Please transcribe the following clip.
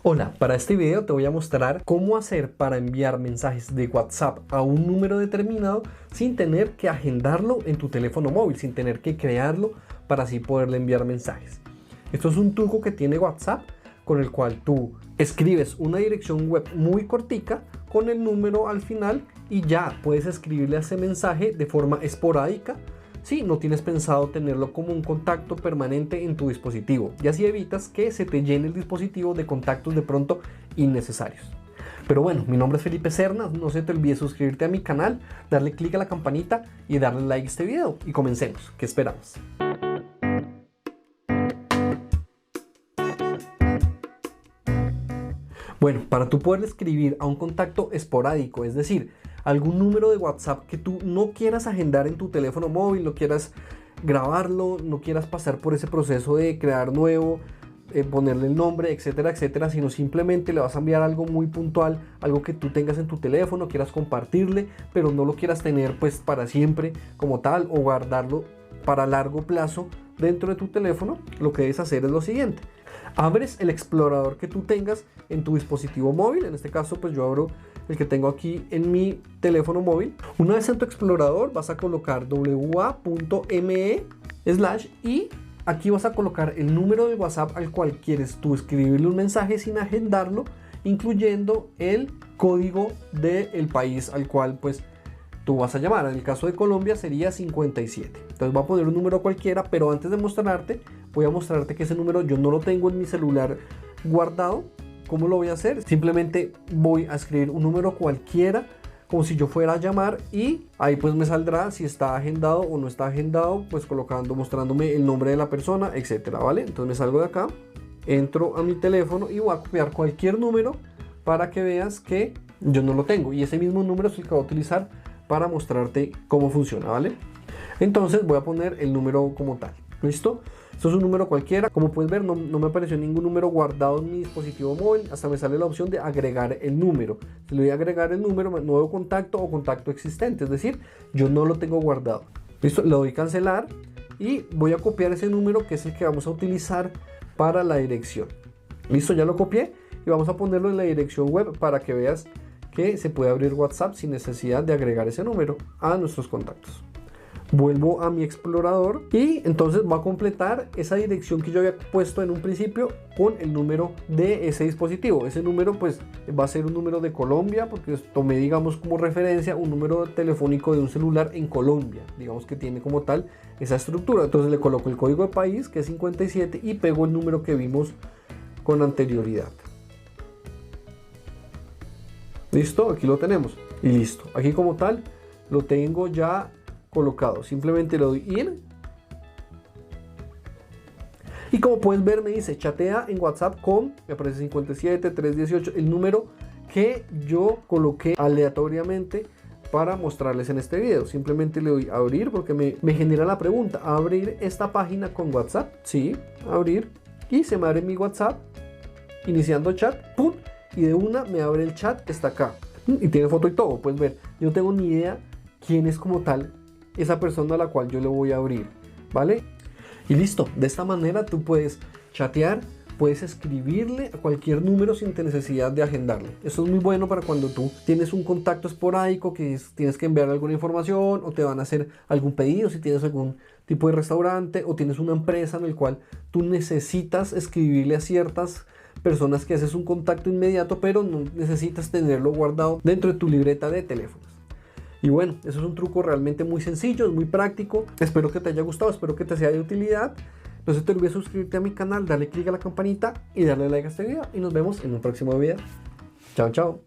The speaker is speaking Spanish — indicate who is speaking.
Speaker 1: Hola, para este video te voy a mostrar cómo hacer para enviar mensajes de WhatsApp a un número determinado sin tener que agendarlo en tu teléfono móvil, sin tener que crearlo para así poderle enviar mensajes. Esto es un truco que tiene WhatsApp con el cual tú escribes una dirección web muy cortica con el número al final y ya puedes escribirle a ese mensaje de forma esporádica si no tienes pensado tenerlo como un contacto permanente en tu dispositivo, y así evitas que se te llene el dispositivo de contactos de pronto innecesarios. Pero bueno, mi nombre es Felipe Serna, no se te olvide suscribirte a mi canal, darle clic a la campanita y darle like a este video y comencemos. ¿Qué esperamos? Bueno, para tú poder escribir a un contacto esporádico, es decir, algún número de WhatsApp que tú no quieras agendar en tu teléfono móvil, no quieras grabarlo, no quieras pasar por ese proceso de crear nuevo, ponerle el nombre, etcétera, etcétera, sino simplemente le vas a enviar algo muy puntual, algo que tú tengas en tu teléfono, quieras compartirle, pero no lo quieras tener pues para siempre como tal o guardarlo para largo plazo dentro de tu teléfono. Lo que debes hacer es lo siguiente: abres el explorador que tú tengas en tu dispositivo móvil. En este caso pues yo abro el que tengo aquí en mi teléfono móvil. Una vez en tu explorador vas a colocar wa.me/ y aquí vas a colocar el número de WhatsApp al cual quieres tú escribirle un mensaje sin agendarlo, incluyendo el código del país al cual pues tú vas a llamar. En el caso de Colombia sería 57. Entonces voy a poner un número cualquiera, pero antes de mostrarte, voy a mostrarte que ese número yo no lo tengo en mi celular guardado. ¿Cómo lo voy a hacer? Simplemente voy a escribir un número cualquiera como si yo fuera a llamar y ahí pues me saldrá si está agendado o no está agendado, pues mostrándome el nombre de la persona, etcétera, ¿vale? Entonces me salgo de acá, entro a mi teléfono y voy a copiar cualquier número para que veas que yo no lo tengo, y ese mismo número es el que voy a utilizar para mostrarte cómo funciona, ¿vale? Entonces voy a poner el número como tal. ¿Listo? Esto es un número cualquiera. Como puedes ver, no me apareció ningún número guardado en mi dispositivo móvil. Hasta me sale la opción de agregar el número. Si le voy a agregar el número, nuevo contacto o contacto existente. Es decir, yo no lo tengo guardado. ¿Listo? Le doy cancelar y voy a copiar ese número que es el que vamos a utilizar para la dirección. ¿Listo? Ya lo copié y vamos a ponerlo en la dirección web para que veas que se puede abrir WhatsApp sin necesidad de agregar ese número a nuestros contactos. Vuelvo a mi explorador y entonces voy a completar esa dirección que yo había puesto en un principio con el número de ese dispositivo. Ese número pues va a ser un número de Colombia, porque tomé digamos como referencia un número telefónico de un celular en Colombia, digamos que tiene como tal esa estructura. Entonces le coloco el código de país, que es 57, y pego el número que vimos con anterioridad. Listo, aquí lo tenemos y listo. Aquí como tal lo tengo ya colocado. Simplemente le doy ir y como puedes ver me dice chatea en WhatsApp con, me aparece 57 318, el número que yo coloqué aleatoriamente para mostrarles en este video. Simplemente le doy a abrir porque me genera la pregunta: ¿abrir esta página con WhatsApp? Sí, abrir, y se me abre mi WhatsApp iniciando chat, ¡pum! Y de una me abre el chat que está acá y tiene foto y todo. Puedes ver, yo no tengo ni idea quién es como tal esa persona a la cual yo le voy a abrir, ¿vale? Y listo. De esta manera tú puedes chatear, puedes escribirle a cualquier número sin necesidad de agendarle. Esto es muy bueno para cuando tú tienes un contacto esporádico que tienes que enviar alguna información o te van a hacer algún pedido, si tienes algún tipo de restaurante o tienes una empresa en el cual tú necesitas escribirle a ciertas personas que haces un contacto inmediato, pero no necesitas tenerlo guardado dentro de tu libreta de teléfonos. Y bueno, eso es un truco realmente muy sencillo, es muy práctico. Espero que te haya gustado, espero que te sea de utilidad. No se te olvide suscribirte a mi canal, darle clic a la campanita y darle like a este video. Y nos vemos en un próximo video. Chao, chao.